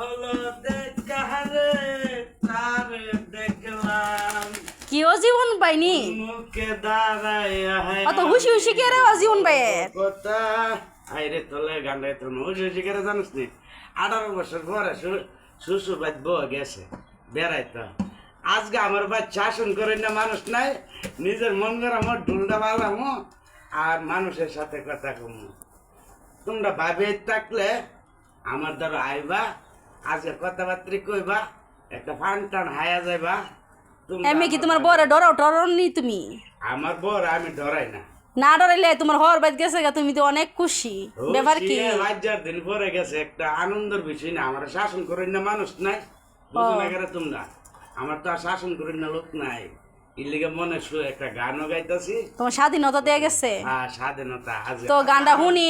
হলো দেখারে তারে দেখলাম কি ও জীবন পাইনি মুখে দাঁড়াইয়া অত হুশি হুশি কে রে জীবন পাইয়ের কথা আইরে তোলে গান্ডা তো হুশি হুশি করে জানিস নি 18 বছর পরে শ্বশুর বাড়ি বউ গেছে বেড়াইতো আজকে আমার বাড়ি শাসন করে না মানুষ নাই নিজের মন করে আমার ঢুলটা বাজামো আর মানুষের সাথে কথা কমো তোমরা ভাবে থাকলে আমার দ্বারা আইবা আজকে কথাবার্তা কইবা একটা ফান টান হায়া যাইবা এমনি কি তোমার বরে ডরাও নি তুমি আমার বর আমি ডরাই না না ডরাইলে তোমার হওয়ার বাদ গেছে গা তুমি তো অনেক খুশি ব্যাপার কি লজ্জার দিন পরে গেছে একটা আনন্দের বিষয় না আমার শাসন করেন না মানুষ নাই বুঝো না কেন তোমরা আমার তো আর শাসন করেন না লোক নাই ইলিগে মনে শুয়ে একটা গানও গাইতাছি তোমার স্বাধীনতা দেয়া গেছে হ্যাঁ স্বাধীনতা আজ তো গানটা শুনি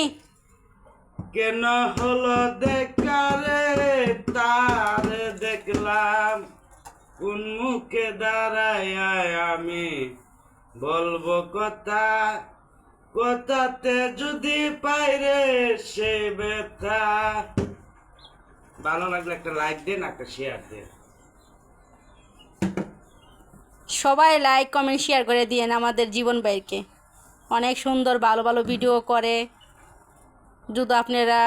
কেন হলো দেখারে তারে দেখলাম কোন মুখে দাঁড়ায় আমি বলবো কথা কথাতে যদি পাইরে সে ব্যথা ভালো লাগলে একটা লাইক দেন একটা শেয়ার দেন সবাই লাইক কমেন্ট শেয়ার করে দিয়েন আমাদের জীবন ভাইকে অনেক সুন্দর ভালো ভালো ভিডিও করে যদি আপনারা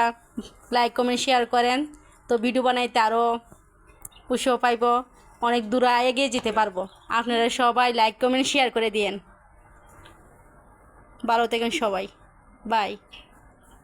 লাইক কমেন্ট শেয়ার করেন তো ভিডিও বানাইতে আরও উৎসাহ পাইব অনেক দূরে এগিয়ে যেতে পারবো আপনারা সবাই লাইক কমেন্ট শেয়ার করে দিয়েন ভালো থাকেন সবাই বাই